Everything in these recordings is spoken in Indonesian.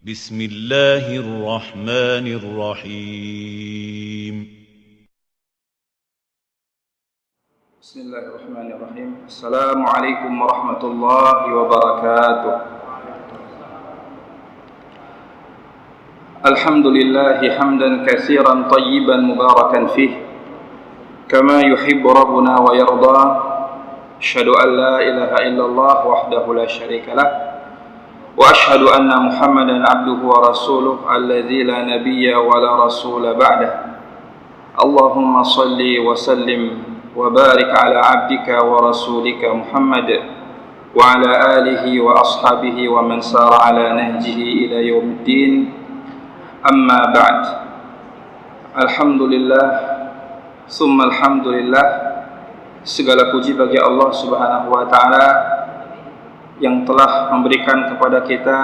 بسم الله الرحمن الرحيم بسم الله الرحمن الرحيم. السلام عليكم ورحمة الله وبركاته. الحمد لله حمدا كثيرا طيبا مباركا فيه كما يحب ربنا ويرضى. أشهد أن لا إله إلا الله وحده لا شريك له وأشهد أن محمدا عبده ورسوله الذي لا نبي ولا رسول بعده. اللهم صل وسلم وبارك على عبدك ورسولك محمد وعلى آله وأصحابه ومن سار على نهجه إلى يوم الدين. أما بعد. Alhamdulillah summa alhamdulillah, segala puji bagi Allah Subhanahu wa taala yang telah memberikan kepada kita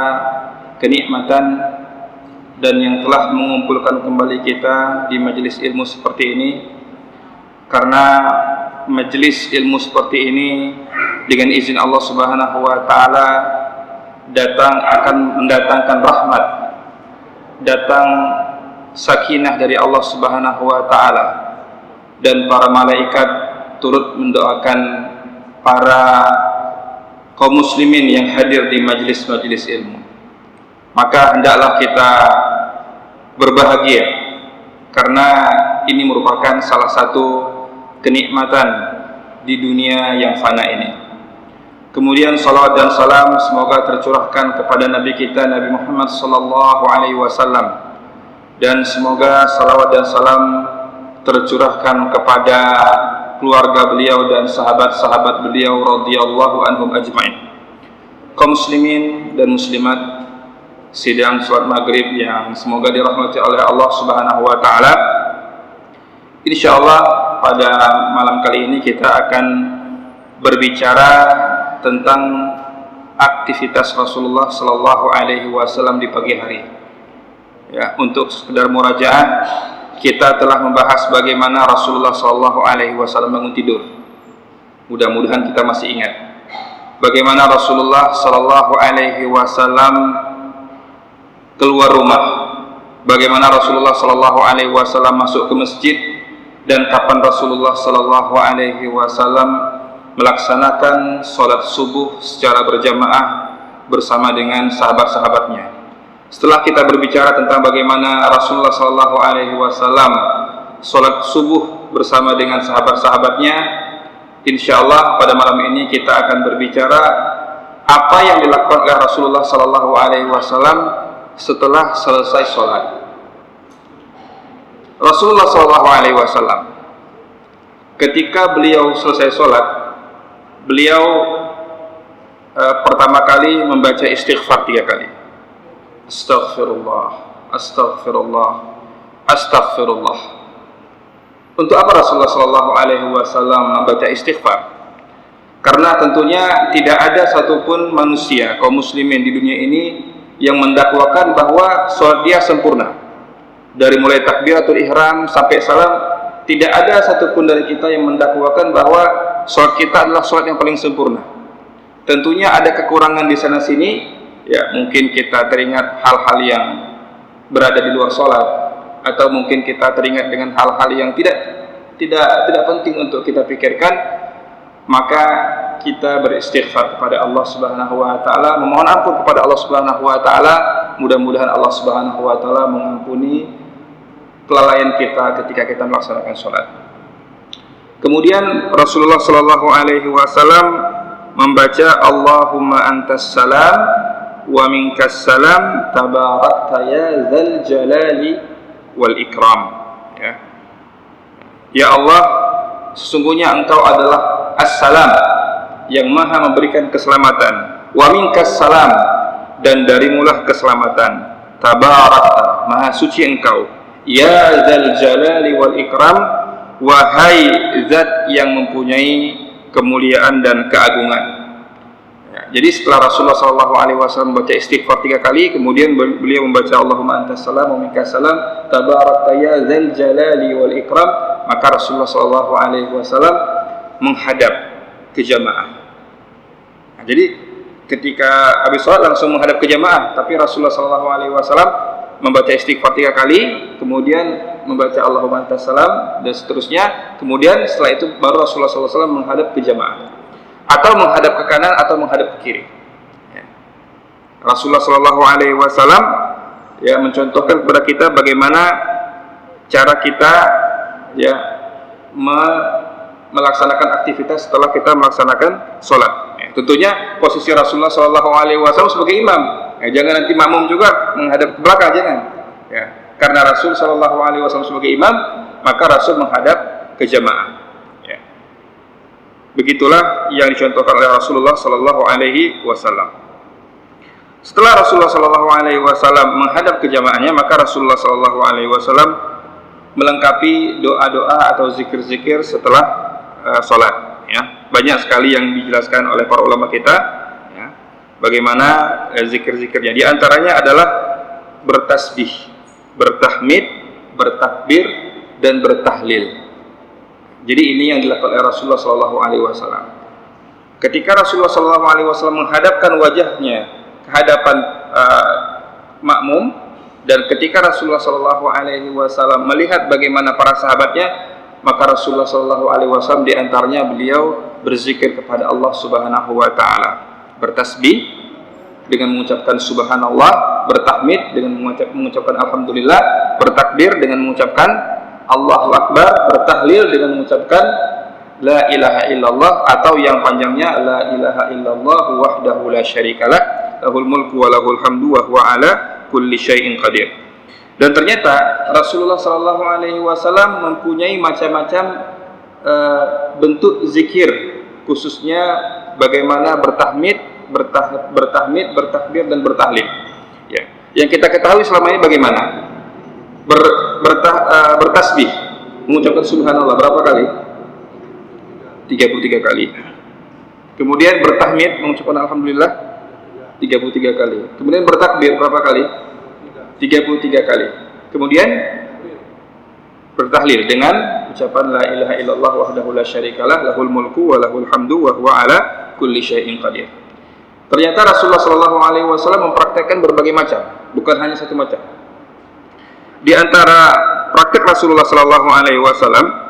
kenikmatan dan yang telah mengumpulkan kembali kita di majelis ilmu seperti ini. Karena majelis ilmu seperti ini dengan izin Allah Subhanahu wa taala akan mendatangkan rahmat, datang sakinah dari Allah Subhanahu wa taala, dan para malaikat turut mendoakan para kaum muslimin yang hadir di majelis-majelis ilmu. Maka hendaklah kita berbahagia karena ini merupakan salah satu kenikmatan di dunia yang fana ini. Kemudian salawat dan salam semoga tercurahkan kepada Nabi kita Nabi Muhammad sallallahu alaihi wasallam, dan semoga salawat dan salam tercurahkan kepada keluarga beliau dan sahabat-sahabat beliau radhiyallahu anhum ajma'in. Kaum muslimin dan muslimat sidang salat maghrib yang semoga dirahmati oleh Allah Subhanahu wa taala. Insyaallah pada malam kali ini kita akan berbicara tentang aktivitas Rasulullah sallallahu alaihi wasallam di pagi hari. Ya, untuk sekedar murajaah, kita telah membahas bagaimana Rasulullah sallallahu alaihi wasallam bangun tidur. Mudah-mudahan kita masih ingat bagaimana Rasulullah sallallahu alaihi wasallam keluar rumah, bagaimana Rasulullah sallallahu alaihi wasallam masuk ke masjid, dan kapan Rasulullah sallallahu alaihi wasallam melaksanakan salat subuh secara berjamaah bersama dengan sahabat-sahabatnya. Setelah kita berbicara tentang bagaimana Rasulullah sallallahu alaihi wasallam salat subuh bersama dengan sahabat-sahabatnya, insyaallah pada malam ini kita akan berbicara apa yang dilakukan oleh Rasulullah sallallahu alaihi wasallam setelah selesai salat. Rasulullah sallallahu alaihi wasallam ketika beliau selesai salat, beliau pertama kali membaca istighfar 3 kali. Astaghfirullah, astaghfirullah, astaghfirullah. Untuk apa Rasulullah sallallahu alaihi wasallam membaca istighfar? Karena tentunya tidak ada satupun manusia kaum muslimin di dunia ini yang mendakwakan bahwa salat dia sempurna. Dari mulai takbiratul ihram sampai salam, tidak ada satupun dari kita yang mendakwakan bahwa salat kita adalah salat yang paling sempurna. Tentunya ada kekurangan di sana sini. Ya, mungkin kita teringat hal-hal yang berada di luar sholat, atau mungkin kita teringat dengan hal-hal yang tidak penting untuk kita pikirkan. Maka kita beristighfar kepada Allah Subhanahu wa taala, memohon ampun kepada Allah Subhanahu wa taala. Mudah-mudahan Allah Subhanahu wa taala mengampuni kelalaian kita ketika kita melaksanakan sholat. Kemudian Rasulullah sallallahu alaihi wasallam membaca Allahumma antas salam wa minkas salam tabarakta ya dzal jalali wal ikram. Ya Allah, sesungguhnya engkau adalah as-salam yang maha memberikan keselamatan, wa minkas salam, dan darimulah keselamatan, tabarakta, maha suci engkau, ya dzal jalali wal ikram, wahai zat yang mempunyai kemuliaan dan keagungan. Jadi setelah Rasulullah SAW membaca istighfar 3 kali, kemudian beliau membaca Allahumma antas salam wa minkas salam tabarakta ya dzal jalali wal ikram, maka Rasulullah SAW menghadap ke jamaah. Jadi ketika habis sholat langsung menghadap ke jamaah, tapi Rasulullah SAW membaca istighfar 3 kali, kemudian membaca Allahumma antas salam dan seterusnya. Kemudian setelah itu baru Rasulullah SAW menghadap ke jamaah, atau menghadap ke kanan atau menghadap ke kiri. Ya. Rasulullah SAW ya mencontohkan kepada kita bagaimana cara kita ya melaksanakan aktivitas setelah kita melaksanakan sholat. Ya, tentunya posisi Rasulullah SAW sebagai imam. Ya, jangan nanti makmum juga menghadap ke belakang, jangan. Ya, karena Rasul SAW sebagai imam, maka Rasul menghadap ke jamaah. Ya. Begitulah yang dicontohkan oleh Rasulullah SAW. Setelah Rasulullah SAW menghadap ke jamaahnya, maka Rasulullah SAW melengkapi doa-doa atau zikir-zikir setelah sholat. Ya, banyak sekali yang dijelaskan oleh para ulama kita. Ya, bagaimana zikir-zikirnya. Di antaranya adalah bertasbih, bertahmid, bertakbir, dan bertahlil. Jadi ini yang dilakukan oleh Rasulullah SAW. Ketika Rasulullah SAW menghadapkan wajahnya ke hadapan makmum, dan ketika Rasulullah SAW melihat bagaimana para sahabatnya, maka Rasulullah SAW di antaranya beliau berzikir kepada Allah Subhanahu wa Ta'ala, bertasbih dengan mengucapkan Subhanallah, bertahmid dengan mengucapkan Alhamdulillah, bertakbir dengan mengucapkan Allahu Akbar, bertahlil dengan mengucapkan La ilaha illallah, atau yang panjangnya La ilaha illallah wahdahu la syarikalah, lahul mulku wa lahul hamdu wa huwa ala kulli syai'in qadir. Dan ternyata Rasulullah SAW mempunyai macam-macam bentuk zikir, khususnya bagaimana bertahmid, bertakbir, dan bertahlil. Ya. Yang kita ketahui selama ini bagaimana? Bertasbih, mengucapkan Subhanallah berapa kali? 33 kali. Kemudian bertahmid, mengucapkan Alhamdulillah 33 kali. Kemudian bertakbir berapa kali? 33 kali. Kemudian bertahlil dengan ucapan La ilaha illallah wahdahu la syarikalah, lahul mulku wa lahul hamdu wa huwa ala kulli syai'in qadir. Ternyata Rasulullah SAW mempraktekkan berbagai macam, bukan hanya satu macam. Di antara praktek Rasulullah SAW,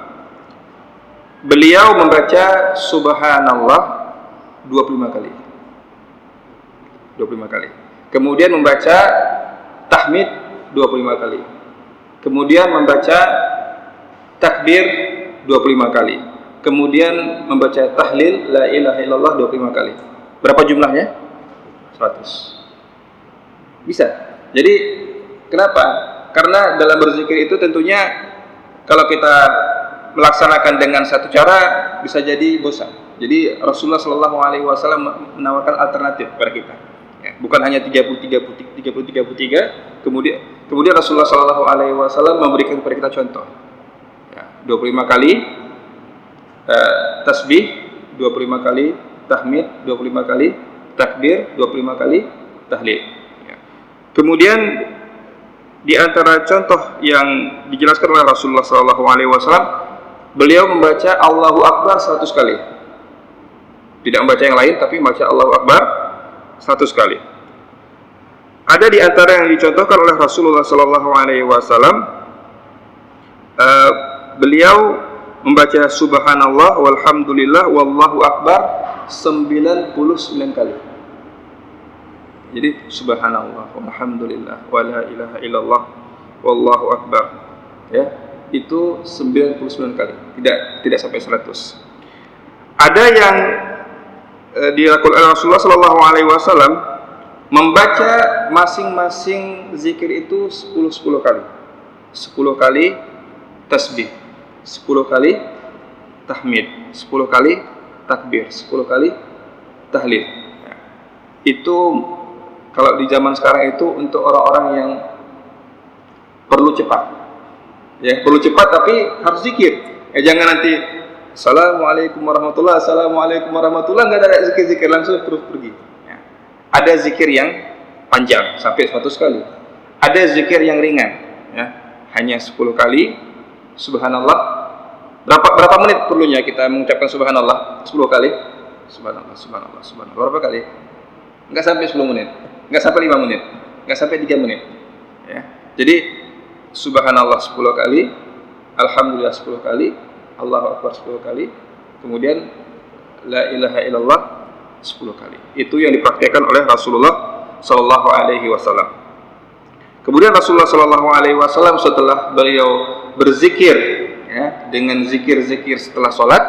beliau membaca Subhanallah 25 kali. 25 kali. Kemudian membaca tahmid 25 kali. Kemudian membaca takbir 25 kali. Kemudian membaca tahlil La ilaha illallah 25 kali. Berapa jumlahnya? 100. Bisa. Jadi kenapa? Karena dalam berzikir itu tentunya kalau kita melaksanakan dengan satu cara bisa jadi bosan. Jadi Rasulullah SAW menawarkan alternatif kepada kita. Ya, bukan hanya 33, kemudian Rasulullah SAW memberikan kepada kita contoh. Ya, 25 kali tasbih, 25 kali tahmid, 25 kali takbir, 25 kali tahlil. Ya. Kemudian di antara contoh yang dijelaskan oleh Rasulullah SAW, beliau membaca Allahu Akbar 100 kali. Tidak membaca yang lain, tapi membaca Allahu Akbar 100 kali. Ada di antara yang dicontohkan oleh Rasulullah SAW, beliau membaca Subhanallah walhamdulillah wallahu akbar 99 kali. Jadi Subhanallah walhamdulillah wala ilaha illallah wallahu akbar, ya, itu 99 kali, tidak sampai 100. Ada yang dilakukan oleh Rasulullah SAW, membaca masing-masing zikir itu 10 kali. 10 kali tasbih, 10 kali tahmid, 10 kali takbir, 10 kali tahlil. Itu kalau di zaman sekarang itu untuk orang-orang yang perlu cepat. Ya, perlu cepat tapi harus zikir. Jangan nanti Assalamualaikum warahmatullahi wabarakatuh, Assalamualaikum warahmatullahi wabarakatuh, nggak ada zikir-zikir, langsung terus pergi. Ya. Ada zikir yang panjang sampai 100 kali. Ada zikir yang ringan, ya, hanya 10 kali Subhanallah. Berapa menit perlunya kita mengucapkan Subhanallah? 10 kali. Subhanallah. Berapa kali? nggak sampai 10 menit, nggak sampai 5 menit, nggak sampai 3 menit. Ya. Jadi subhanallah 10 kali, alhamdulillah 10 kali, Allahu akbar 10 kali, kemudian la ilaha illallah 10 kali. Itu yang dipraktikkan oleh Rasulullah sallallahu alaihi wasallam. Kemudian Rasulullah sallallahu alaihi wasallam setelah beliau berzikir ya, dengan zikir-zikir setelah sholat,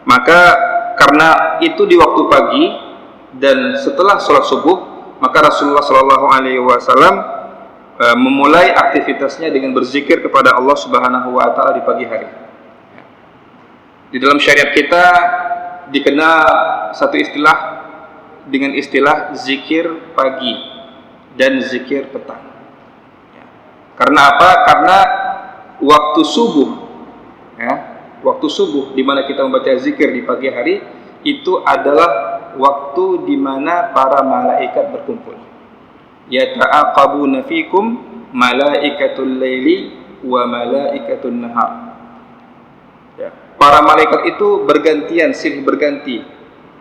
maka karena itu di waktu pagi dan setelah sholat subuh, maka Rasulullah sallallahu alaihi wasallam memulai aktivitasnya dengan berzikir kepada Allah Subhanahu wa taala di pagi hari. Di dalam syariat kita dikenal satu istilah dengan istilah zikir pagi dan zikir petang. Karena apa? Karena waktu subuh, ya, waktu subuh di mana kita membaca zikir di pagi hari itu adalah waktu di mana para malaikat berkumpul. Yata'aqabuna fikum malaikatul laili wa malaikatul nahar. Ya. Para malaikat itu bergantian, silih berganti.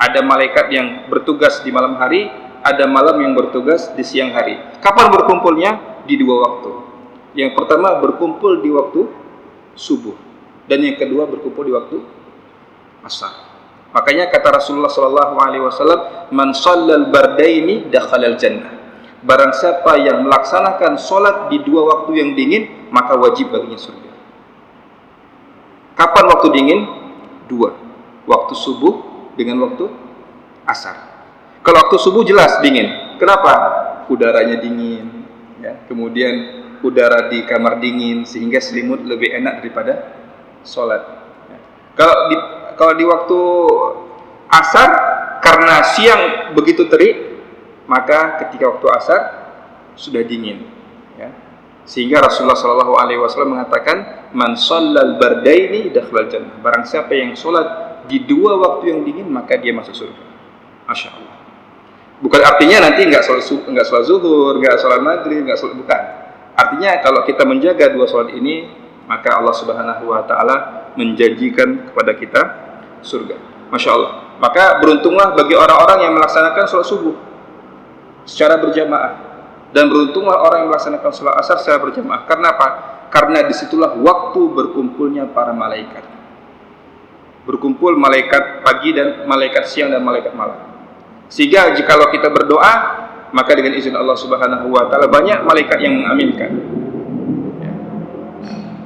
Ada malaikat yang bertugas di malam hari, ada malam yang bertugas di siang hari. Kapan berkumpulnya? Di dua waktu. Yang pertama berkumpul di waktu subuh, dan yang kedua berkumpul di waktu asar. Makanya kata Rasulullah SAW, man shallal bardaini dakhalal jannah. Barang siapa yang melaksanakan sholat di dua waktu yang dingin, maka wajib baginya surga. Kapan waktu dingin? Dua. Waktu subuh dengan waktu asar. Kalau waktu subuh jelas dingin. Kenapa? Udaranya dingin, ya. Kemudian udara di kamar dingin sehingga selimut lebih enak daripada sholat. Ya. Kalau di waktu asar, karena siang begitu terik, maka ketika waktu asar sudah dingin. Ya. Sehingga Rasulullah SAW mengatakan, man shallal bardaini dakhalal jannah. Barang siapa yang sholat di dua waktu yang dingin, maka dia masuk surga. Masya Allah. Bukan artinya nanti nggak sholat zuhur, nggak sholat maghrib, nggak sholat, bukan. Artinya kalau kita menjaga dua sholat ini, maka Allah Subhanahu Wa Taala menjanjikan kepada kita surga. Masya Allah. Maka beruntunglah bagi orang-orang yang melaksanakan sholat subuh secara berjamaah. Dan beruntunglah orang yang melaksanakan sholat asar secara berjamaah. Karena apa? Karena disitulah waktu berkumpulnya para malaikat. Berkumpul malaikat pagi dan malaikat siang dan malaikat malam. Sehingga jikalau kita berdoa, maka dengan izin Allah Subhanahu Wa Taala banyak malaikat yang mengaminkan. Ya.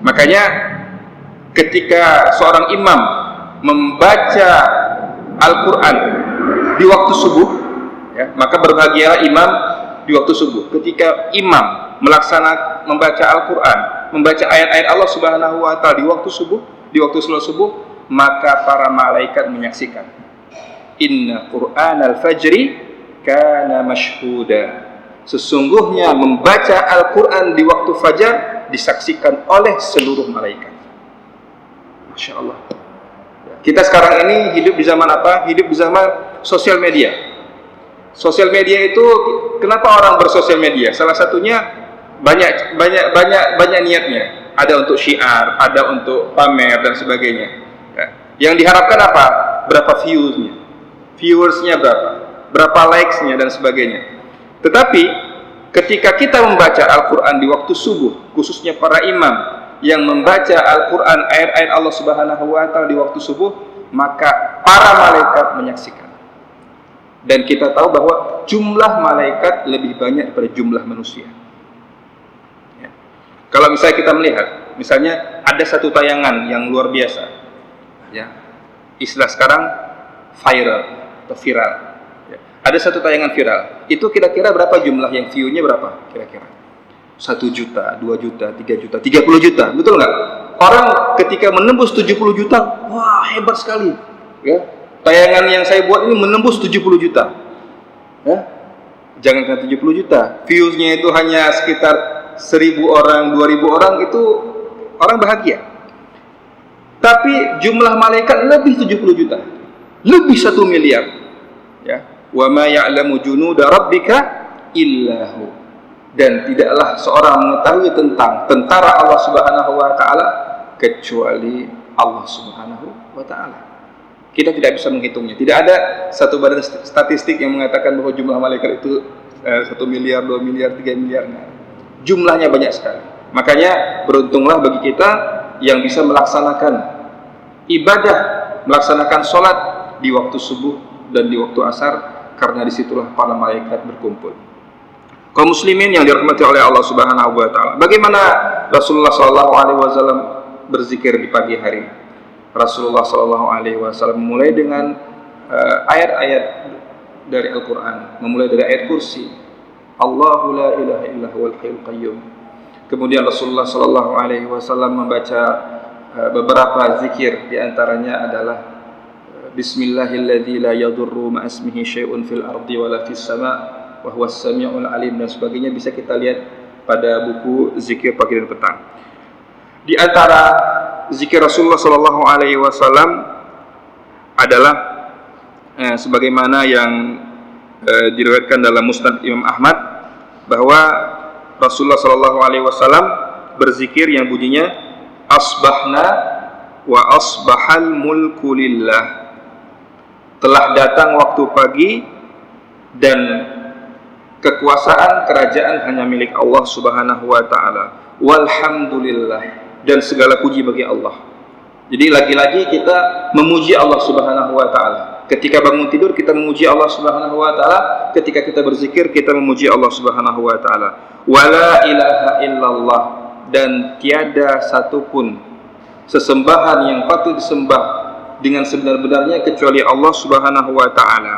Makanya ketika seorang imam membaca Al-Quran di waktu subuh, ya, maka berbahagialah imam di waktu subuh. Ketika imam membaca Al-Quran, membaca ayat-ayat Allah Subhanahu Wa Taala di waktu subuh, di waktu sholat subuh, maka para malaikat menyaksikan. Inna Qur'an al-fajri kana mashhuda. Sesungguhnya membaca Al-Quran di waktu fajar disaksikan oleh seluruh malaikat. Masya Allah. Kita sekarang ini hidup di zaman apa? Hidup di zaman sosial media. Sosial media itu, kenapa orang bersosial media? Salah satunya banyak niatnya. Ada untuk syiar, ada untuk pamer dan sebagainya. Ya. Yang diharapkan apa? Berapa viewersnya berapa likesnya dan sebagainya. Tetapi ketika kita membaca Al-Quran di waktu subuh, khususnya para imam yang membaca Al-Quran ayat-ayat Allah Subhanahu Wa Taala di waktu subuh, maka para malaikat menyaksikan. Dan kita tahu bahwa jumlah malaikat lebih banyak daripada jumlah manusia. Ya. Kalau misalnya kita melihat, misalnya ada satu tayangan yang luar biasa, ya, istilah sekarang viral atau viral. Ya. Ada satu tayangan viral. Itu kira-kira berapa jumlah yang view-nya berapa? Kira-kira 1 juta, 2 juta, 3 juta, 30 juta, betul nggak? Orang ketika menembus 70 juta, wah hebat sekali. Ya. Tayangan yang saya buat ini menembus 70 juta. Ya. Jangan kata 70 juta, views-nya itu hanya sekitar 1000 orang, 2000 orang, itu orang bahagia. Tapi jumlah malaikat lebih 70 juta. Lebih 1 miliar. Ya. Wa ma ya'lamu junuda rabbika illahu. Dan tidaklah seorang mengetahui tentang tentara Allah Subhanahu Wa Taala kecuali Allah Subhanahu Wa Taala. Kita tidak bisa menghitungnya. Tidak ada satu badan statistik yang mengatakan bahwa jumlah malaikat itu 1 miliar, 2 miliar, 3 miliar. Jumlahnya banyak sekali. Makanya beruntunglah bagi kita yang bisa melaksanakan ibadah, melaksanakan sholat di waktu subuh dan di waktu asar, karena disitulah para malaikat berkumpul. Kaum muslimin yang dirahmati oleh Allah Subhanahu wa taala. Bagaimana Rasulullah sallallahu alaihi wasallam berzikir di pagi hari? Rasulullah sallallahu alaihi wasallam mulai dengan ayat-ayat dari Al-Qur'an, memulai dari ayat kursi. Allahu la ilaha illa huwal hayyul qayyum. Kemudian Rasulullah sallallahu alaihi wasallam membaca beberapa zikir, di antaranya adalah Bismillahilladzi la yadurru ma'asmihi syai'un fil ardi wala fis sama' wa huwas sami'ul alim, dan sebagainya. Bisa kita lihat pada buku zikir pagi dan petang. Di antara zikir Rasulullah sallallahu alaihi wasallam adalah sebagaimana yang diriwayatkan dalam Musnad Imam Ahmad, bahwa Rasulullah sallallahu alaihi wasallam berzikir yang bunyinya asbahna wa asbahal mulku lillah. Telah datang waktu pagi dan kekuasaan kerajaan hanya milik Allah Subhanahu wa taala. Walhamdulillah, dan segala puji bagi Allah. Jadi lagi-lagi kita memuji Allah Subhanahu wa taala. Ketika bangun tidur kita memuji Allah Subhanahu wa taala, ketika kita berzikir kita memuji Allah Subhanahu wa taala. Wala ilaha illallah, dan tiada satupun sesembahan yang patut disembah dengan sebenar-benarnya kecuali Allah Subhanahu wa taala.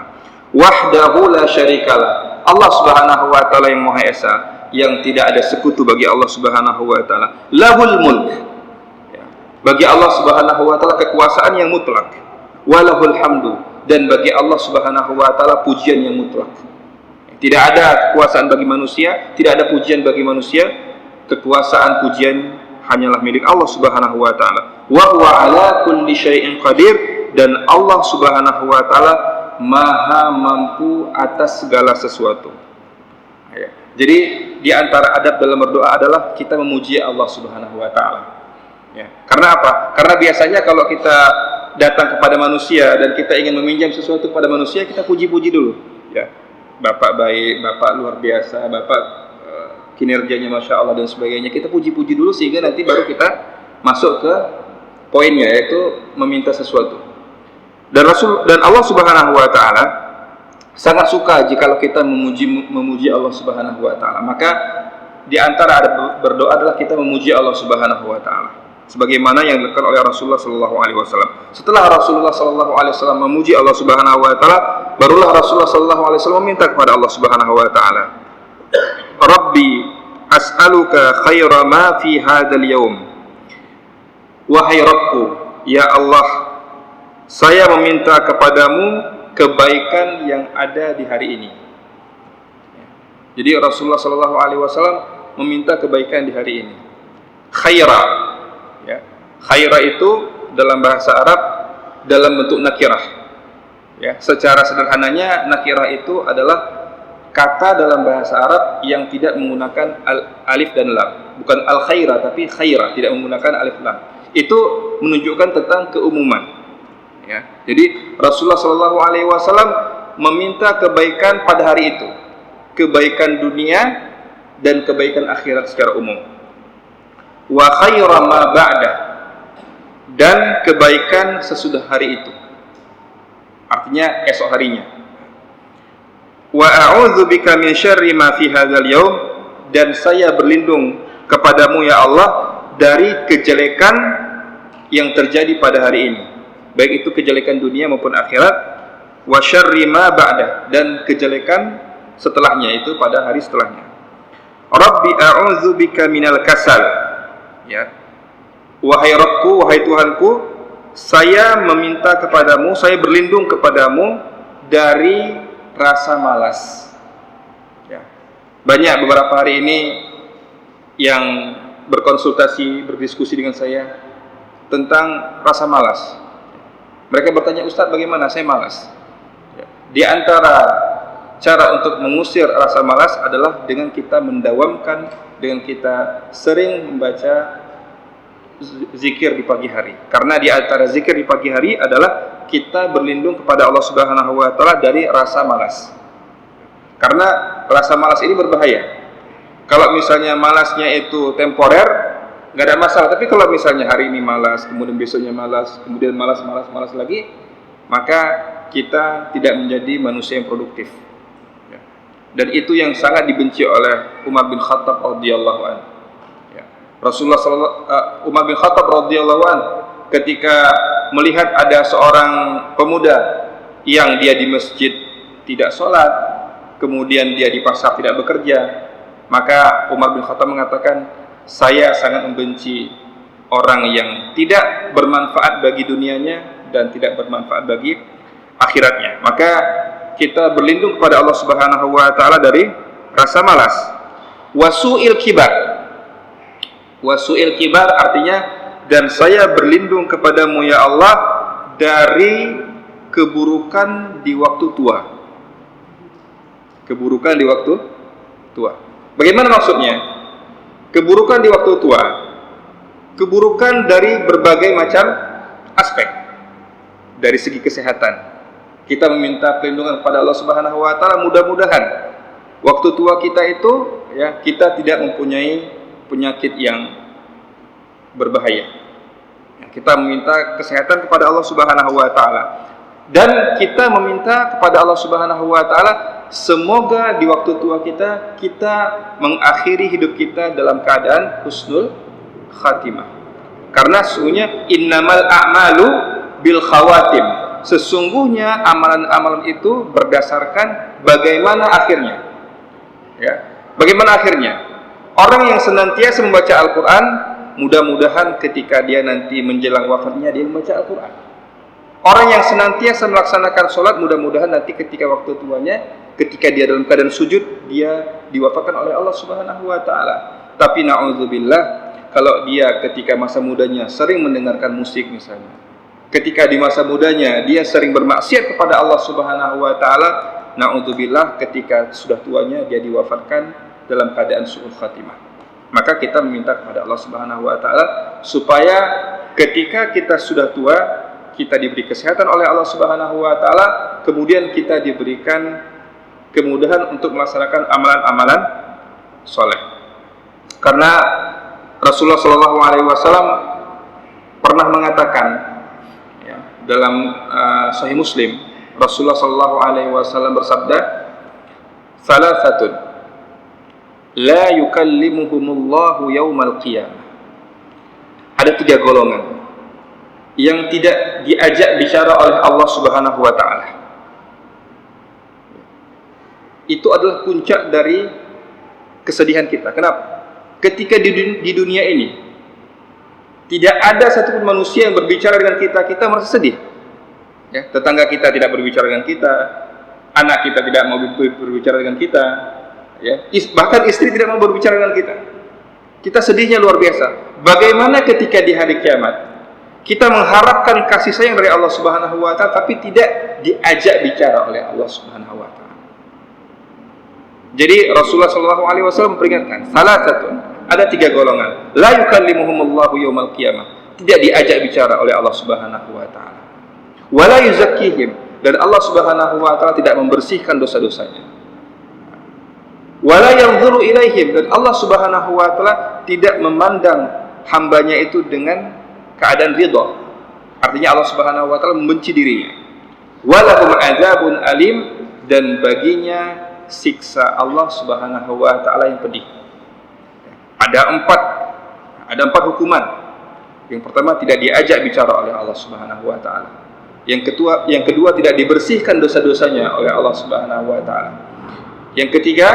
Wahdahu la syarikalah, Allah Subhanahu wa taala yang Maha Esa, yang tidak ada sekutu bagi Allah Subhanahu wa taala. Lahul mulk, bagi Allah Subhanahu wa taala kekuasaan yang mutlak. Walahul hamdu, dan bagi Allah Subhanahu wa taala pujian yang mutlak. Tidak ada kekuasaan bagi manusia, tidak ada pujian bagi manusia. Kekuasaan, pujian hanyalah milik Allah Subhanahu wa taala. Wa huwa ala kulli syai'in qadir, dan Allah Subhanahu wa taala maha mampu atas segala sesuatu. Jadi di antara adab dalam berdoa adalah kita memuji Allah Subhanahu wa taala. Karena apa? Karena biasanya kalau kita datang kepada manusia dan kita ingin meminjam sesuatu kepada manusia, kita puji-puji dulu. Bapak baik, Bapak luar biasa, Bapak kinerjanya Masya Allah dan sebagainya. Kita puji-puji dulu sehingga nanti baru kita masuk ke poinnya, yaitu meminta sesuatu. Dan Allah Subhanahu wa taala sangat suka jika kita memuji Allah Subhanahu wa taala. Maka di antara adab berdoa adalah kita memuji Allah Subhanahu wa taala, sebagaimana yang dilakukan oleh Rasulullah sallallahu alaihi wasallam. Setelah Rasulullah sallallahu alaihi wasallam memuji Allah Subhanahu wa taala, barulah Rasulullah sallallahu alaihi wasallam meminta kepada Allah Subhanahu wa taala, Rabbi as'aluka khaira ma fi hadzal yaum. Wahai Rabbku, ya Allah, saya meminta kepadamu kebaikan yang ada di hari ini. Jadi Rasulullah sallallahu alaihi wasallam meminta kebaikan di hari ini. Khaira, khaira itu dalam bahasa Arab dalam bentuk nakirah. Secara sederhananya nakirah itu adalah kata dalam bahasa Arab yang tidak menggunakan alif dan lam. Bukan al khaira tapi khaira, tidak menggunakan alif lam. Itu menunjukkan tentang keumuman. Jadi Rasulullah sallallahu alaihi wasallam meminta kebaikan pada hari itu, kebaikan dunia dan kebaikan akhirat secara umum. Wa khaira ma ba'da, dan kebaikan sesudah hari itu, artinya esok harinya. Wa a'udzu bika min syarri ma fi hadzal yaum, dan saya berlindung kepadamu ya Allah dari kejelekan yang terjadi pada hari ini, baik itu kejelekan dunia maupun akhirat. Wa syarri ma ba'da, dan kejelekan setelahnya, itu pada hari setelahnya. Rabbi a'udzu bika minal kasal, wahai Rabbku, wahai Tuhanku, saya meminta kepadamu, saya berlindung kepadamu dari rasa malas. Banyak beberapa hari ini yang berkonsultasi, berdiskusi dengan saya tentang rasa malas. Mereka bertanya, Ustadz bagaimana saya malas? Di antara cara untuk mengusir rasa malas adalah dengan kita mendawamkan, dengan kita sering membaca zikir di pagi hari. Karena di antara zikir di pagi hari adalah kita berlindung kepada Allah Subhanahu wa taala dari rasa malas. Karena rasa malas ini berbahaya. Kalau misalnya malasnya itu temporer, nggak ada masalah. Tapi kalau misalnya hari ini malas, kemudian besoknya malas, kemudian malas lagi, maka kita tidak menjadi manusia yang produktif. Dan itu yang sangat dibenci oleh Umar bin Khattab radhiyallahu anhu. Umar bin Khattab radhiyallahu anhu ketika melihat ada seorang pemuda yang dia di masjid tidak sholat, kemudian dia di pasar tidak bekerja, maka Umar bin Khattab mengatakan, saya sangat membenci orang yang tidak bermanfaat bagi dunianya dan tidak bermanfaat bagi akhiratnya. Maka kita berlindung kepada Allah Subhanahu wa taala dari rasa malas. Wasu'il kibar. Wasu'il kibar artinya, dan saya berlindung kepadamu ya Allah dari keburukan di waktu tua. Keburukan di waktu tua. Bagaimana maksudnya? Keburukan di waktu tua. Keburukan dari berbagai macam aspek. Dari segi kesehatan. Kita meminta perlindungan kepada Allah Subhanahu wa taala, mudah-mudahan waktu tua kita itu kita tidak mempunyai penyakit yang berbahaya. Kita meminta kesehatan kepada Allah Subhanahu wa taala. Dan kita meminta kepada Allah Subhanahu wa taala semoga di waktu tua kita mengakhiri hidup kita dalam keadaan husnul khatimah. Karena sesungguhnya innamal a'malu bil khawatim. Sesungguhnya amalan-amalan itu berdasarkan bagaimana akhirnya. Bagaimana akhirnya? Orang yang senantiasa membaca Al-Quran, mudah-mudahan ketika dia nanti menjelang wafatnya dia membaca Al-Quran. Orang yang senantiasa melaksanakan sholat, mudah-mudahan nanti ketika waktu tuanya, ketika dia dalam keadaan sujud, dia diwafatkan oleh Allah Subhanahu wa taala. Tapi na'udzubillah, kalau dia ketika masa mudanya sering mendengarkan musik misalnya, ketika di masa mudanya dia sering bermaksiat kepada Allah Subhanahu wa taala, na'udzubillah ketika sudah tuanya dia diwafatkan dalam keadaan su'ul khatimah. Maka kita meminta kepada Allah Subhanahu wa taala supaya ketika kita sudah tua, kita diberi kesehatan oleh Allah Subhanahu wa taala, kemudian kita diberikan kemudahan untuk melaksanakan amalan-amalan soleh. Karena Rasulullah SAW pernah mengatakan dalam Sahih Muslim, Rasulullah SAW bersabda, "Salasatun la yukallimuhumullahu yaumal qiyamah." Ada 3 golongan yang tidak diajak bicara oleh Allah Subhanahu wa taala. Itu adalah puncak dari kesedihan kita. Kenapa? Ketika di dunia ini tidak ada satupun manusia yang berbicara dengan kita, kita merasa sedih. Tetangga kita tidak berbicara dengan kita, anak kita tidak mau berbicara dengan kita, bahkan istri tidak mau berbicara dengan kita. Kita sedihnya luar biasa. Bagaimana ketika di hari kiamat kita mengharapkan kasih sayang dari Allah Subhanahu wa taala, tapi tidak diajak bicara oleh Allah Subhanahu wa taala. Jadi Rasulullah SAW memperingatkan, salah satu, ada 3 golongan, la yukallimuhumullahu yaumal qiyamah, tidak diajak bicara oleh Allah Subhanahu wa taala. Wala yuzakkihim, dan Allah Subhanahu wa taala tidak membersihkan dosa-dosanya. Wala yanzuru ilaihim, dan Allah Subhanahu wa taala tidak memandang hambanya itu dengan keadaan ridha. Artinya Allah Subhanahu wa taala membenci dirinya. Walahum adzabun alim, dan baginya siksa Allah Subhanahu wa taala yang pedih. Ada 4 hukuman. Yang pertama, tidak diajak bicara oleh Allah Subhanahu wa taala. Yang kedua tidak dibersihkan dosa-dosanya oleh Allah Subhanahu wa taala. Yang ketiga,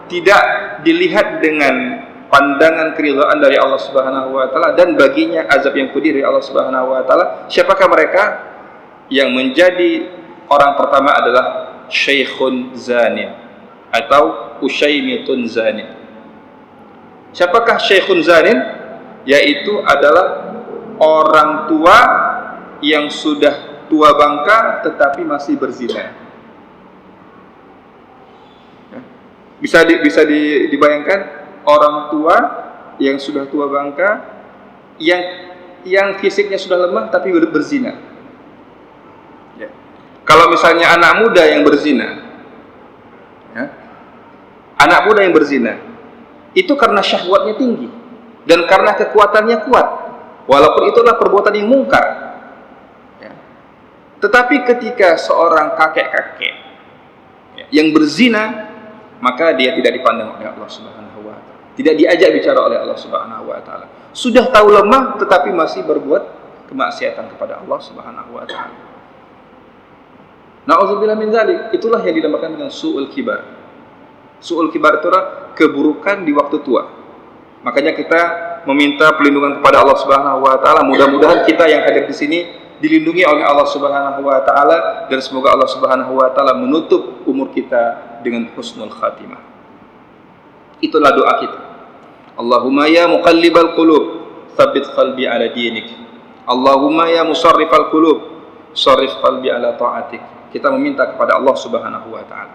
tidak dilihat dengan pandangan keridhaan dari Allah Subhanahu wa taala, dan baginya azab yang pedih dari Allah Subhanahu wa taala. Siapakah mereka? Yang menjadi orang pertama adalah syaikhun zanin atau usyaimitun zanin. Siapakah syaikhun zanin? Yaitu adalah orang tua yang sudah tua bangka tetapi masih berzina. Bisa dibayangkan orang tua yang sudah tua bangka yang fisiknya sudah lemah tapi berzina. Ya. Kalau misalnya anak muda yang berzina, ya, anak muda yang berzina itu karena syahwatnya tinggi dan karena kekuatannya kuat, walaupun itulah perbuatan yang mungkar. Ya. Tetapi ketika seorang kakek-kakek, ya, yang berzina, maka dia tidak dipandang oleh Allah Subhanahu wa Ta'ala, tidak diajak bicara oleh Allah Subhanahu wa Ta'ala. Sudah tahu lemah tetapi masih berbuat kemaksiatan kepada Allah Subhanahu wa Ta'ala. Na'udzubillah min dzalik. Itulah yang dinamakan dengan su'ul kibar. Su'ul kibar itu adalah keburukan di waktu tua. Makanya kita meminta perlindungan kepada Allah Subhanahu wa Ta'ala. Mudah-mudahan kita yang hadir di sini dilindungi oleh Allah Subhanahu wa Ta'ala, dan semoga Allah Subhanahu wa Ta'ala menutup umur kita dengan husnul khatimah. Itulah doa kita. Allahumma ya muqallibal qulub, tsabbit qalbi ala dinik. Allahumma ya musarrifal qulub, sarrif qalbi ala ta'atik. Kita meminta kepada Allah Subhanahu wa Ta'ala.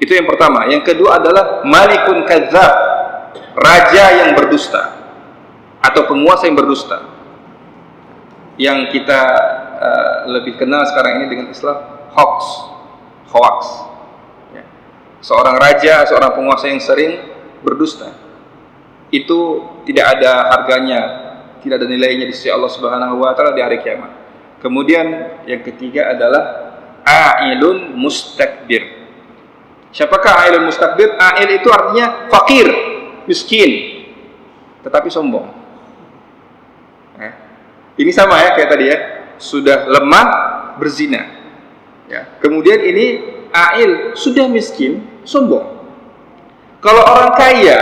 Itu yang pertama. Yang kedua adalah malikun kadzdzab, raja yang berdusta atau penguasa yang berdusta. Yang kita lebih kenal sekarang ini dengan istilah hoax. Ya. Seorang raja, seorang penguasa yang sering berdusta, itu tidak ada harganya, tidak ada nilainya di sisi Allah Subhanahu wa Ta'ala di hari kiamat. Kemudian yang ketiga adalah a'ilun mustakbir. Siapakah a'ilun mustakbir? A'il itu artinya fakir, miskin, tetapi sombong. Ini sama ya kayak tadi ya, sudah lemah berzina. Ya. Kemudian ini a'il, sudah miskin, sombong. Kalau orang kaya,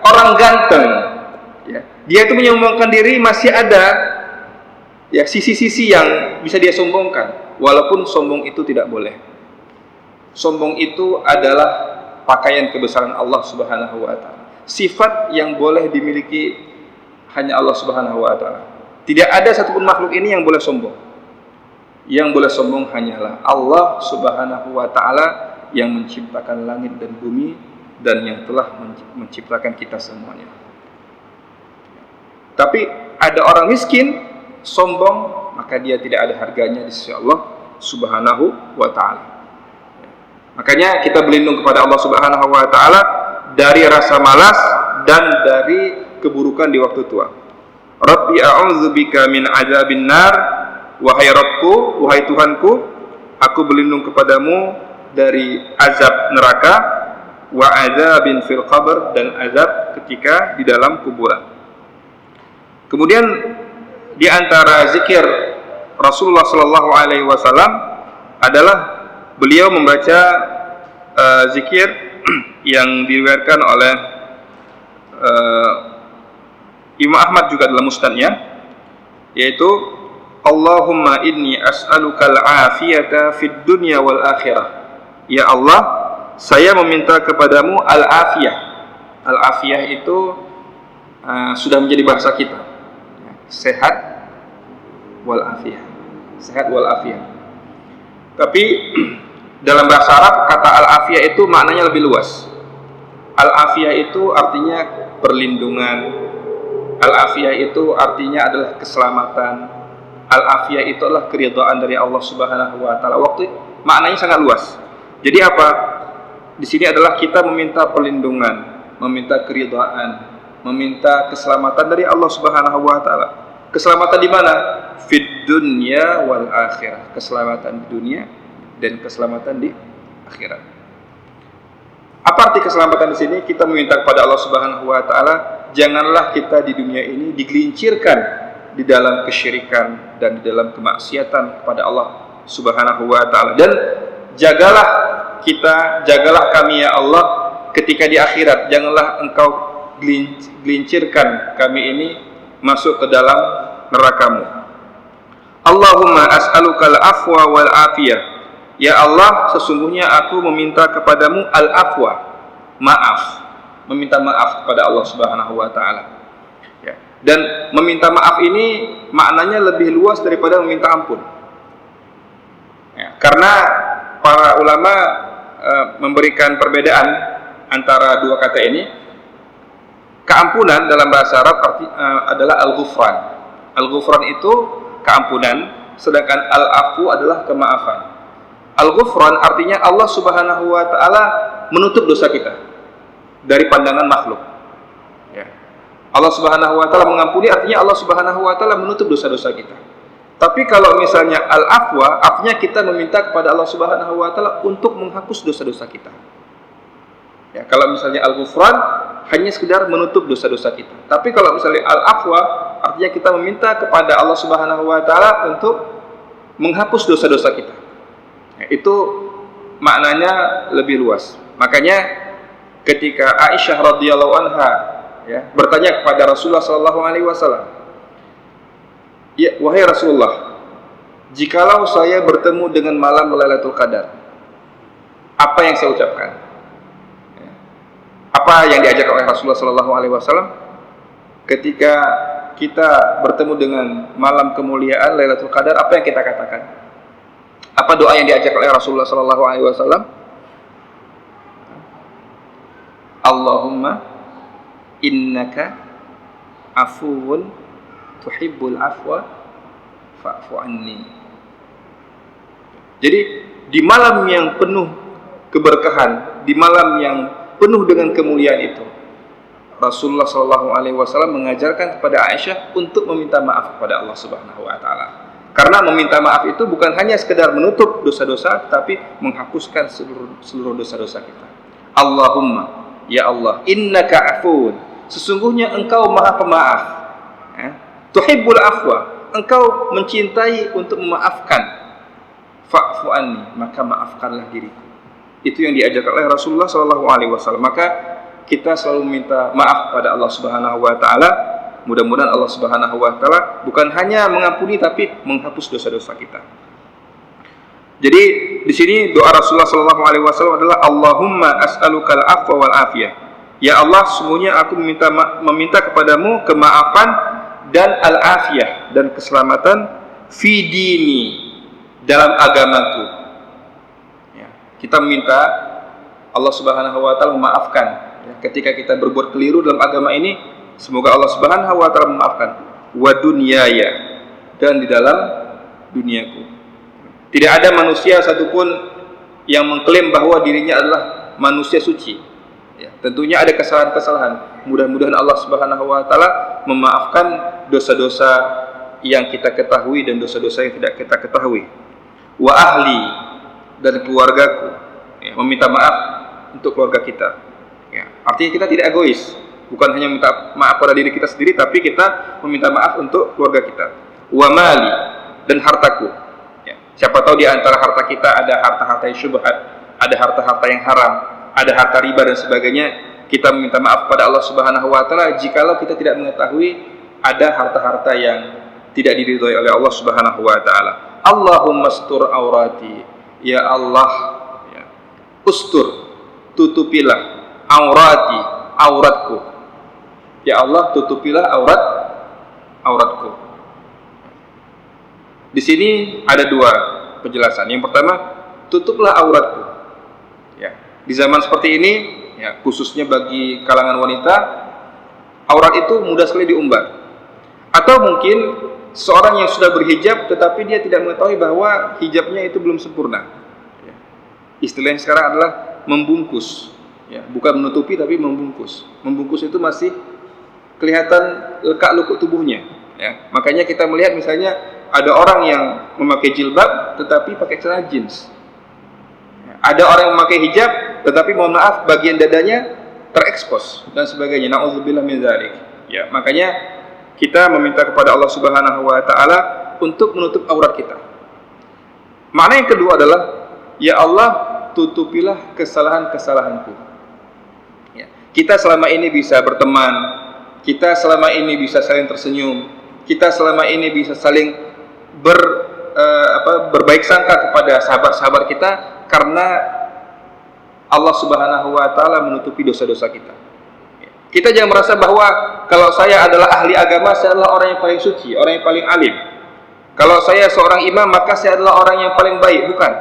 orang ganteng, ya, dia itu menyombongkan diri, masih ada ya sisi-sisi yang bisa dia sombongkan, walaupun sombong itu tidak boleh. Sombong itu adalah pakaian kebesaran Allah Subhanahu wa Ta'ala. Sifat yang boleh dimiliki hanya Allah Subhanahu wa Ta'ala. Tidak ada satupun makhluk ini yang boleh sombong. Yang boleh sombong hanyalah Allah Subhanahu wa Ta'ala yang menciptakan langit dan bumi dan yang telah menciptakan kita semuanya. Tapi ada orang miskin sombong, maka dia tidak ada harganya di sisi Allah Subhanahu wa Ta'ala. Makanya kita berlindung kepada Allah Subhanahu wa Ta'ala dari rasa malas dan dari keburukan di waktu tua. Rabbi a'udzubika min adzabin nar, wahai Rabbku, wahai Tuhanku, aku berlindung kepadamu dari azab neraka, wa adzabin fil qabr, dan azab ketika di dalam kuburan. Kemudian di antara zikir Rasulullah sallallahu alaihi wasallam adalah beliau membaca zikir yang diriwayatkan oleh Imam Ahmad juga dalam musnadnya, yaitu Allahumma inni as'alukal afiyata fid dunya wal akhirah. Ya Allah, saya meminta kepadamu al-afiyah. Al-afiyah itu sudah menjadi bahasa kita, sehat wal afiyah, sehat wal afiyah. Tapi dalam bahasa Arab kata al-afiyah itu maknanya lebih luas. Al-afiyah itu artinya perlindungan. Al-afiyah itu artinya adalah keselamatan. Al-afiyah itu adalah keridhaan dari Allah Subhanahu wa Ta'ala. Maknanya sangat luas. Jadi apa? Di sini adalah kita meminta perlindungan, meminta keridhaan, meminta keselamatan dari Allah Subhanahu wa Ta'ala. Keselamatan di mana? Fid dunya wal akhirah. Keselamatan di dunia dan keselamatan di akhirat. Apa arti keselamatan di sini? Kita meminta kepada Allah Subhanahu wa Ta'ala, janganlah kita di dunia ini digelincirkan di dalam kesyirikan dan di dalam kemaksiatan kepada Allah Subhanahu wa Ta'ala. Dan jagalah kita, jagalah kami ya Allah ketika di akhirat. Janganlah engkau gelincirkan kami ini masuk ke dalam nerakamu. Allahumma as'alukal afwa wal afiyah. Ya Allah, sesungguhnya aku meminta kepadamu al-afwa, maaf, meminta maaf kepada Allah Subhanahu wa Ta'ala. Ya. Dan meminta maaf ini maknanya lebih luas daripada meminta ampun. Ya. Karena para ulama memberikan perbedaan antara dua kata ini. Keampunan dalam bahasa Arab adalah al-ghufran. Al-ghufran itu keampunan, sedangkan al-afu adalah kemaafan. Al-ghufran artinya Allah Subhanahu wa taala menutup dosa kita dari pandangan makhluk. Ya. Allah Subhanahu wa taala mengampuni artinya Allah Subhanahu wa taala menutup dosa-dosa kita. Tapi kalau misalnya al-afwa artinya kita meminta kepada Allah Subhanahu wa taala untuk menghapus dosa-dosa kita. Ya, kalau misalnya al-ghufran hanya sekedar menutup dosa-dosa kita. Tapi kalau misalnya al-afwa artinya kita meminta kepada Allah Subhanahu wa taala untuk menghapus dosa-dosa kita. Ya, itu maknanya lebih luas. Makanya ketika Aisyah radhiyallahu anha ya, bertanya kepada Rasulullah sallallahu alaihi wasallam, "Ya, wahai Rasulullah, jikalau saya bertemu dengan malam Lailatul Qadar, apa yang saya ucapkan?" Ya. Apa yang diajak oleh Rasulullah sallallahu alaihi wasallam? Ketika kita bertemu dengan malam kemuliaan Lailatul Qadar, apa yang kita katakan? Apa doa yang diajak oleh Rasulullah sallallahu alaihi wasallam? Allahumma innaka afuwun tuhibbul afwa fa'fu anni. Jadi di malam yang penuh keberkahan, di malam yang penuh dengan kemuliaan itu, Rasulullah sallallahu alaihi wasallam mengajarkan kepada Aisyah untuk meminta maaf kepada Allah Subhanahu wa taala. Karena meminta maaf itu bukan hanya sekedar menutup dosa-dosa, tapi menghapuskan seluruh dosa-dosa kita. Allahumma, ya Allah, innaka afuun, sesungguhnya engkau maha pemaaf. Tuhibbul afwa, engkau mencintai untuk memaafkan. Fa'fu anni, maka maafkanlah diriku. Itu yang diajarkan oleh Rasulullah sallallahu alaihi wasallam. Maka kita selalu meminta maaf pada Allah Subhanahu wa taala. Mudah-mudahan Allah Subhanahu wa taala bukan hanya mengampuni tapi menghapus dosa-dosa kita. Jadi di sini doa Rasulullah sallallahu alaihi wasallam adalah Allahumma as'alukal afwa wal afiyah. Ya Allah, sesungguhnya aku meminta kepadamu kemaafan dan al-afiyah dan keselamatan fi dini, dalam agamaku. Ya, kita meminta Allah Subhanahu wa taala memaafkan ya, ketika kita berbuat keliru dalam agama ini. Semoga Allah Subhanahu wa taala memaafkan. Wa dunyaya, dan di dalam duniaku. Tidak ada manusia satupun yang mengklaim bahwa dirinya adalah manusia suci. Ya, tentunya ada kesalahan-kesalahan. Mudah-mudahan Allah Subhanahu wa taala memaafkan dosa-dosa yang kita ketahui dan dosa-dosa yang tidak kita ketahui. Wa ahli, dan keluargaku. Ya, meminta maaf untuk keluarga kita. Ya, artinya kita tidak egois. Bukan hanya minta maaf pada diri kita sendiri, tapi kita meminta maaf untuk keluarga kita. Wa mali, dan hartaku. Ya. Siapa tahu di antara harta kita ada harta-harta yang syubhat, ada harta-harta yang haram, ada harta riba dan sebagainya. Kita meminta maaf pada Allah Subhanahu wa taala jikalau kita tidak mengetahui ada harta-harta yang tidak diridhoi oleh Allah Subhanahu wa taala. Allahumma astur aurati, ya Allah, ya. Ustur, tutupilah aurati, auratku. Ya Allah, tutupilah auratku. Di sini ada dua penjelasan. Yang pertama, tutuplah auratku. Ya, di zaman seperti ini, ya, khususnya bagi kalangan wanita, aurat itu mudah sekali diumbar. Atau mungkin seorang yang sudah berhijab, tetapi dia tidak mengetahui bahwa hijabnya itu belum sempurna. Ya. Istilahnya sekarang adalah membungkus. Ya, bukan menutupi, tapi membungkus. Membungkus itu masih kelihatan lekak-lukuk tubuhnya. Ya. Makanya kita melihat misalnya ada orang yang memakai jilbab tetapi pakai celana jeans. Ya. Ada orang yang memakai hijab tetapi mohon maaf bagian dadanya terekspos dan sebagainya. Nauzubillah min dzalik. Ya, makanya kita meminta kepada Allah Subhanahu wa taala untuk menutup aurat kita. Makna yang kedua adalah ya Allah, tutupilah kesalahan-kesalahanku. Ya. Kita selama ini bisa berteman, kita selama ini bisa saling tersenyum, kita selama ini bisa saling berbaik sangka kepada sahabat-sahabat kita karena Allah Subhanahu wa taala menutupi dosa-dosa kita. Kita jangan merasa bahwa kalau saya adalah ahli agama, saya adalah orang yang paling suci, orang yang paling alim. Kalau saya seorang imam, maka saya adalah orang yang paling baik. Bukan.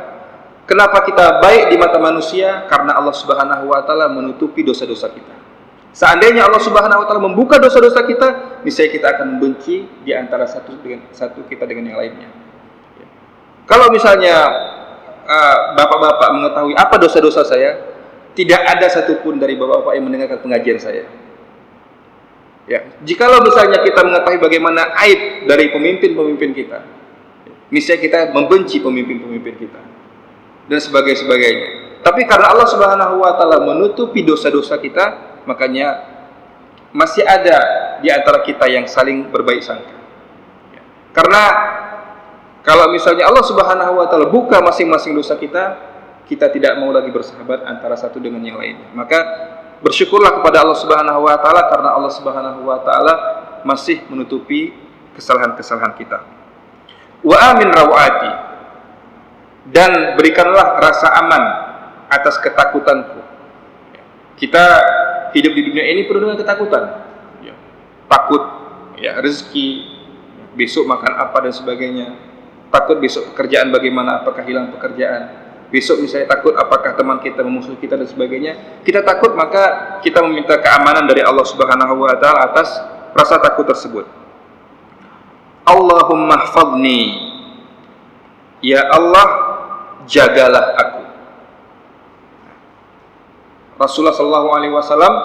Kenapa kita baik di mata manusia? Karena Allah Subhanahu wa taala menutupi dosa-dosa kita. Seandainya Allah Subhanahu wa taala membuka dosa-dosa kita, niscaya kita akan membenci di antara satu kita dengan yang lainnya. Kalau misalnya bapak-bapak mengetahui apa dosa-dosa saya, tidak ada satupun dari bapak-bapak yang mendengarkan pengajian saya. Ya, jikalau misalnya kita mengetahui bagaimana aib dari pemimpin-pemimpin kita, niscaya kita membenci pemimpin-pemimpin kita dan sebagainya. Tapi karena Allah Subhanahu wa taala menutupi dosa-dosa kita, makanya masih ada di antara kita yang saling berbaik sangka. Karena kalau misalnya Allah Subhanahu wa taala buka masing-masing dosa kita, kita tidak mau lagi bersahabat antara satu dengan yang lainnya. Maka bersyukurlah kepada Allah Subhanahu wa taala karena Allah Subhanahu wa taala masih menutupi kesalahan-kesalahan kita. Wa amin rawati, dan berikanlah rasa aman atas ketakutanku. Kita hidup di dunia ini penuh dengan ketakutan, takut rezeki, besok makan apa dan sebagainya, takut besok pekerjaan bagaimana, apakah hilang pekerjaan, besok misalnya takut apakah teman kita memusuhi kita dan sebagainya. Kita takut, maka kita meminta keamanan dari Allah Subhanahu wa taala atas rasa takut tersebut. Allahumma hfadni, ya Allah jagalah aku. Rasulullah SAW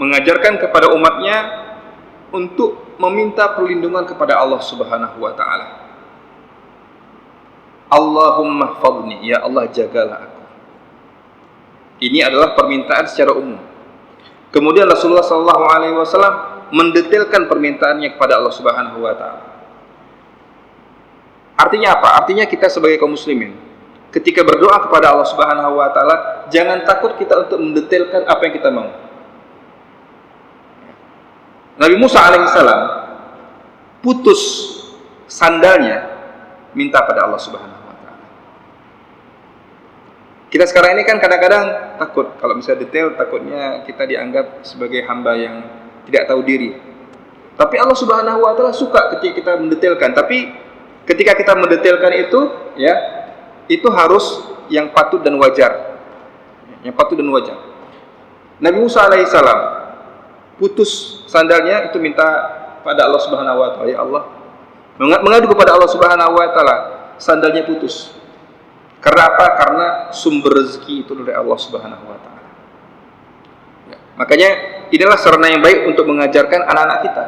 mengajarkan kepada umatnya untuk meminta perlindungan kepada Allah Subhanahu wa taala. Allahumma hfadni, ya Allah jagalah aku. Ini adalah permintaan secara umum. Kemudian Rasulullah SAW mendetailkan permintaannya kepada Allah Subhanahu wa taala. Artinya apa? Artinya kita sebagai kaum muslimin, ketika berdoa kepada Allah Subhanahu wa taala, jangan takut kita untuk mendetailkan apa yang kita mau. Nabi Musa alaihissalam putus sandalnya, minta pada Allah Subhanahu wa taala. Kita sekarang ini kan kadang-kadang takut, kalau misalnya detail takutnya kita dianggap sebagai hamba yang tidak tahu diri. Tapi Allah Subhanahu wa taala suka ketika kita mendetailkan. Tapi ketika kita mendetailkan itu, itu harus yang patut dan wajar. Yang patut dan wajar. Nabi Musa alaihissalam putus sandalnya, itu minta pada Allah Subhanahu wa taala, ya Allah, mengadu kepada Allah Subhanahu wa taala, sandalnya putus. Karena apa? Karena sumber rezeki itu dari Allah Subhanahu wa taala. Makanya inilah sarana yang baik untuk mengajarkan anak-anak kita.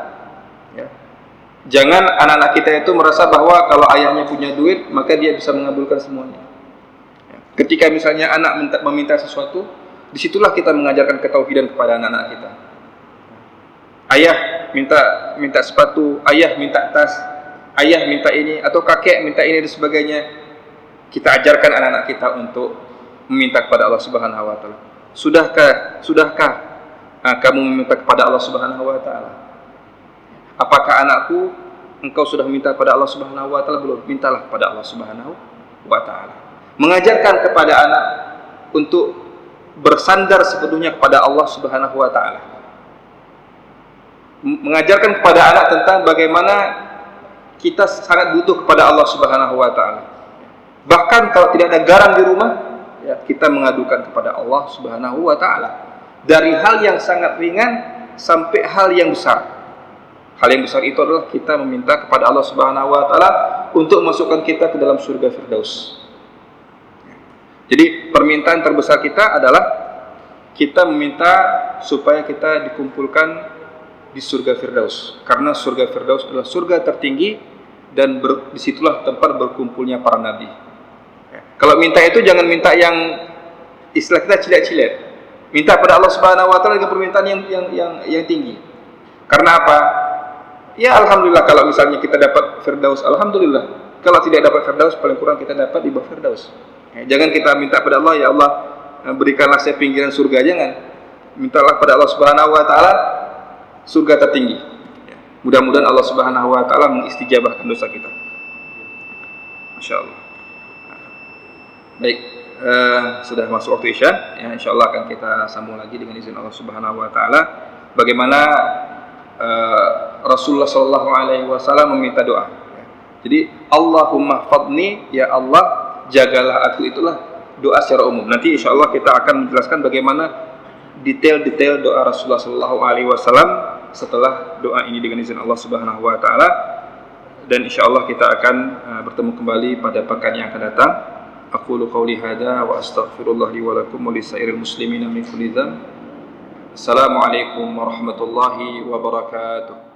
Jangan anak-anak kita itu merasa bahwa kalau ayahnya punya duit, maka dia bisa mengabulkan semuanya. Ketika misalnya anak meminta sesuatu, disitulah kita mengajarkan ketauhidan kepada anak-anak kita. Ayah minta sepatu, ayah minta tas, ayah minta ini, atau kakek minta ini dan sebagainya. Kita ajarkan anak-anak kita untuk meminta kepada Allah Subhanahu wa taala. Sudahkah kamu meminta kepada Allah Subhanahu wa taala? Apakah anakku, engkau sudah minta kepada Allah Subhanahu wa taala belum? Mintalah kepada Allah Subhanahu wa taala. Mengajarkan kepada anak untuk bersandar sepenuhnya kepada Allah Subhanahu wa taala. Mengajarkan kepada anak tentang bagaimana kita sangat butuh kepada Allah Subhanahu wa taala. Bahkan kalau tidak ada garam di rumah, kita mengadukan kepada Allah Subhanahu wa taala. Dari hal yang sangat ringan sampai hal yang besar. Hal yang besar itu adalah kita meminta kepada Allah Subhanahu wa taala untuk memasukkan kita ke dalam surga Firdaus. Jadi permintaan terbesar kita adalah kita meminta supaya kita dikumpulkan di surga Firdaus. Karena surga Firdaus adalah surga tertinggi dan disitulah tempat berkumpulnya para nabi. Kalau minta itu jangan minta yang istilah kita cilet-cilet. Minta pada Allah Subhanahu wa taala dengan permintaan yang tinggi. Karena apa? Ya alhamdulillah kalau misalnya kita dapat Firdaus, alhamdulillah. Kalau tidak dapat Firdaus, paling kurang kita dapat di bawah Firdaus. Jangan kita minta pada Allah, ya Allah berikanlah saya pinggiran surga, jangan. Mintalah pada Allah Subhanahu wa taala surga tertinggi. Mudah-mudahan Allah Subhanahu wa taala mengistijabahkan dosa kita. Masya Allah. Baik, sudah masuk waktu Isya, ya, insyaallah akan kita sambung lagi dengan izin Allah Subhanahu wa taala bagaimana Rasulullah sallallahu alaihi wasallam meminta doa. Jadi Allahumma hfadni, ya Allah jagalah aku, itulah doa secara umum. Nanti insyaallah kita akan menjelaskan bagaimana detail-detail doa Rasulullah SAW setelah doa ini dengan izin Allah Subhanahu wa taala. Dan insyaallah kita akan bertemu kembali pada pekan yang akan datang. Aqulu qawli hadza wa astaghfirullah li wa lakum wa lisairil muslimina min kulli dzamb. Assalamualaikum warahmatullahi wabarakatuh.